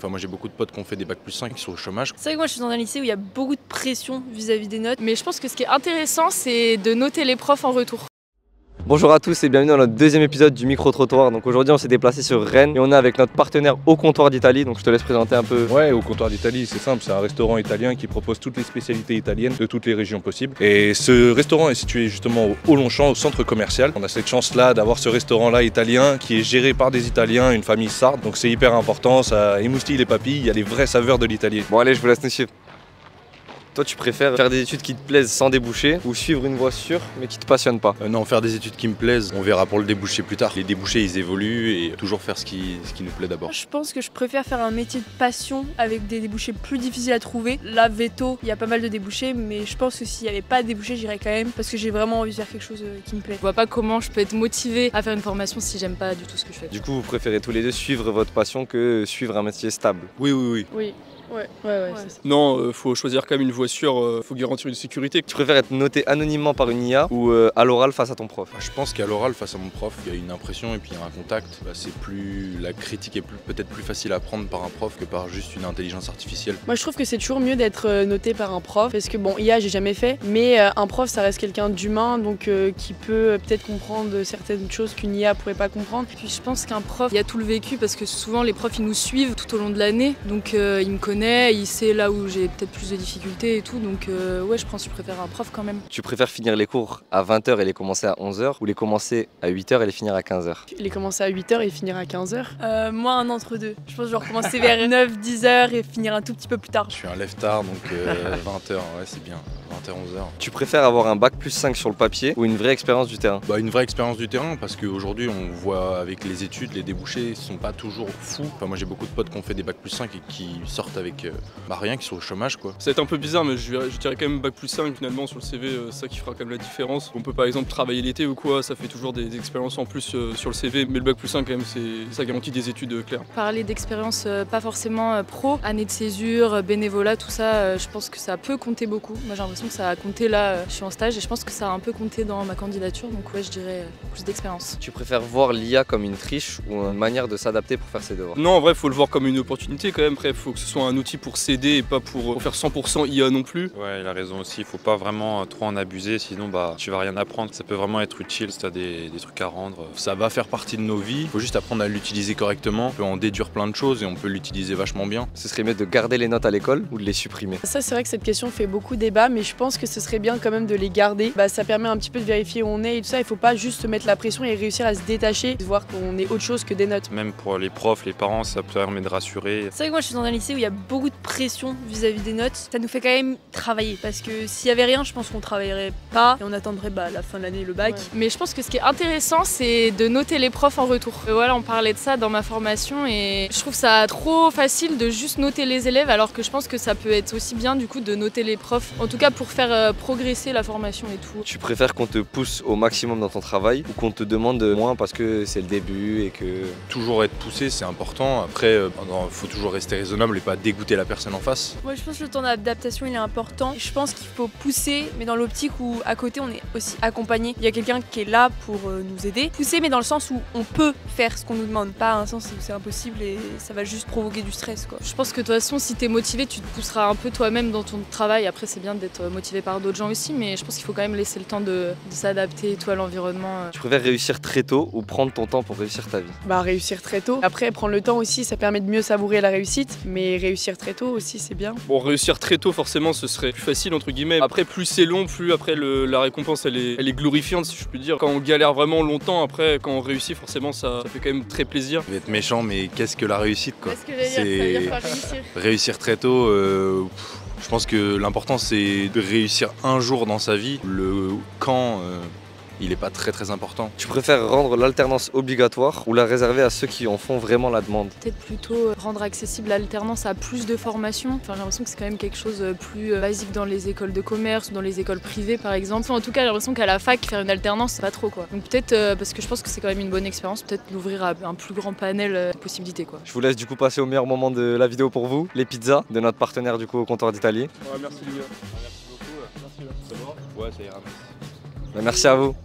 Enfin, moi j'ai beaucoup de potes qui ont fait des bac+5 qui sont au chômage. C'est vrai que moi je suis dans un lycée où il y a beaucoup de pression vis-à-vis des notes, mais je pense que ce qui est intéressant c'est de noter les profs en retour. Bonjour à tous et bienvenue dans notre deuxième épisode du micro-trottoir. Donc aujourd'hui on s'est déplacé sur Rennes et on est avec notre partenaire Au Comptoir d'Italie. Donc je te laisse présenter un peu. Ouais, Au Comptoir d'Italie, c'est simple, c'est un restaurant italien qui propose toutes les spécialités italiennes de toutes les régions possibles. Et ce restaurant est situé justement au Longchamp, au centre commercial. On a cette chance-là d'avoir ce restaurant-là italien qui est géré par des Italiens, une famille sarde. Donc c'est hyper important, ça émoustille les papilles, il y a les vraies saveurs de l'italien. Bon allez, je vous laisse nous suivre. Toi tu préfères faire des études qui te plaisent sans déboucher ou suivre une voie sûre mais qui te passionne pas? Non, faire des études qui me plaisent, on verra pour le débouché plus tard. Les débouchés ils évoluent et toujours faire ce qui nous plaît d'abord. Je pense que je préfère faire un métier de passion avec des débouchés plus difficiles à trouver. Là, veto, il y a pas mal de débouchés, mais je pense que s'il n'y avait pas de débouchés, j'irais quand même parce que j'ai vraiment envie de faire quelque chose qui me plaît. Je vois pas comment je peux être motivée à faire une formation si j'aime pas du tout ce que je fais. Du coup vous préférez tous les deux suivre votre passion que suivre un métier stable? Oui. Oui. Ouais. C'est ça. Non, faut choisir quand même une voie sûre, faut garantir une sécurité. Tu préfères être noté anonymement par une IA ou à l'oral face à ton prof? Je pense qu'à l'oral face à mon prof, il y a une impression et puis il y a un contact. La critique est peut-être plus facile à prendre par un prof que par juste une intelligence artificielle. Moi je trouve que c'est toujours mieux d'être noté par un prof parce que bon, IA j'ai jamais fait, mais un prof ça reste quelqu'un d'humain donc qui peut peut-être comprendre certaines choses qu'une IA pourrait pas comprendre. Puis je pense qu'un prof, il y a tout le vécu parce que souvent les profs ils nous suivent tout au long de l'année, donc il me connaît, il sait là où j'ai peut-être plus de difficultés et tout, donc ouais je pense que je préfère un prof quand même. Tu préfères finir les cours à 20h et les commencer à 11h ou les commencer à 8h et les finir à 15h? Les commencer à 8h et finir à 15h. Moi, un entre deux. Je pense que je vais recommencer vers 9-10 heures et finir un tout petit peu plus tard. Je suis un lève-tard donc 20h, ouais c'est bien. 20h, 11h. Tu préfères avoir un bac+5 sur le papier ou une vraie expérience du terrain? Une vraie expérience du terrain parce qu'aujourd'hui on voit avec les études, les débouchés sont pas toujours fous. Enfin, moi j'ai beaucoup de potes qui ont fait des bac+5 et qui sortent avec rien, qui sont au chômage quoi. Ça va être un peu bizarre mais je dirais quand même bac+5 finalement sur le CV, ça qui fera quand même la différence. On peut par exemple travailler l'été ou quoi, ça fait toujours des expériences en plus sur le CV, mais le bac+5 quand même ça garantit des études claires. Parler d'expérience pas forcément pro, année de césure, bénévolat, tout ça, je pense que ça peut compter beaucoup. Moi j'ai l'impression que ça a compté là, je suis en stage et je pense que ça a un peu compté dans ma candidature, donc ouais je dirais plus d'expérience. Tu préfères voir l'IA comme une triche ou une manière de s'adapter pour faire ses devoirs? Non, en vrai, faut le voir comme une opportunité quand même. Après, faut que ce soit un outil pour s'aider et pas pour faire 100% IA non plus. Ouais, il a raison aussi. Il faut pas vraiment trop en abuser, sinon tu vas rien apprendre. Ça peut vraiment être utile si tu as des trucs à rendre. Ça va faire partie de nos vies. Il faut juste apprendre à l'utiliser correctement. On peut en déduire plein de choses et on peut l'utiliser vachement bien. Ce serait mieux de garder les notes à l'école ou de les supprimer? Ça c'est vrai que cette question fait beaucoup débat, mais je pense que ce serait bien quand même de les garder. Ça permet un petit peu de vérifier où on est et tout ça. Il faut pas juste se mettre la pression et réussir à se détacher, de voir qu'on est autre chose que des notes. Même pour les profs, les parents, ça permet de rassurer. C'est vrai que moi je suis dans un lycée où il y a beaucoup de pression vis-à-vis des notes. Ça nous fait quand même travailler parce que s'il y avait rien, je pense qu'on travaillerait pas et on attendrait la fin de l'année, le bac. Ouais. Mais je pense que ce qui est intéressant c'est de noter les profs en retour. Voilà, on parlait de ça dans ma formation et je trouve ça trop facile de juste noter les élèves alors que je pense que ça peut être aussi bien du coup de noter les profs. En tout cas pour faire progresser la formation et tout. Tu préfères qu'on te pousse au maximum dans ton travail ou qu'on te demande moins parce que c'est le début et que... Toujours être poussé c'est important. Après faut toujours rester raisonnable et pas dégoûter la personne en face. Moi je pense que le temps d'adaptation il est important. Je pense qu'il faut pousser mais dans l'optique où à côté on est aussi accompagné. Il y a quelqu'un qui est là pour nous aider. Pousser mais dans le sens où on peut faire ce qu'on nous demande, pas un sens où c'est impossible et ça va juste provoquer du stress quoi. Je pense que de toute façon si t'es motivé tu te pousseras un peu toi-même dans ton travail. Après c'est bien d'être motivé par d'autres gens aussi mais je pense qu'il faut quand même laisser le temps de s'adapter à l'environnement. Tu préfères réussir très tôt ou prendre ton temps pour réussir ta vie? Réussir très tôt. Après prendre le temps aussi ça permet de mieux savourer la réussite, mais réussir très tôt aussi c'est bien. Bon, réussir très tôt forcément ce serait plus facile entre guillemets. Après plus c'est long, plus après la récompense elle est glorifiante si je puis dire. Quand on galère vraiment longtemps, après quand on réussit forcément ça fait quand même très plaisir. Je vais être méchant mais qu'est-ce que la réussite quoi? Qu'est-ce que j'allais dire, ça veut dire quoi réussir? Réussir très tôt, je pense que l'important c'est de réussir un jour dans sa vie. Le quand il n'est pas très important. Tu préfères rendre l'alternance obligatoire ou la réserver à ceux qui en font vraiment la demande? Peut-être plutôt rendre accessible l'alternance à plus de formations. Enfin, j'ai l'impression que c'est quand même quelque chose de plus basique dans les écoles de commerce ou dans les écoles privées par exemple. En tout cas, j'ai l'impression qu'à la fac, faire une alternance, c'est pas trop quoi. Donc peut-être, parce que je pense que c'est quand même une bonne expérience, peut-être l'ouvrir à un plus grand panel de possibilités quoi. Je vous laisse du coup passer au meilleur moment de la vidéo pour vous, les pizzas de notre partenaire du coup Au Comptoir d'Italie. Ouais, merci Lucas. Merci beaucoup. Merci. Ça va? Ouais, ça ira. Merci à vous.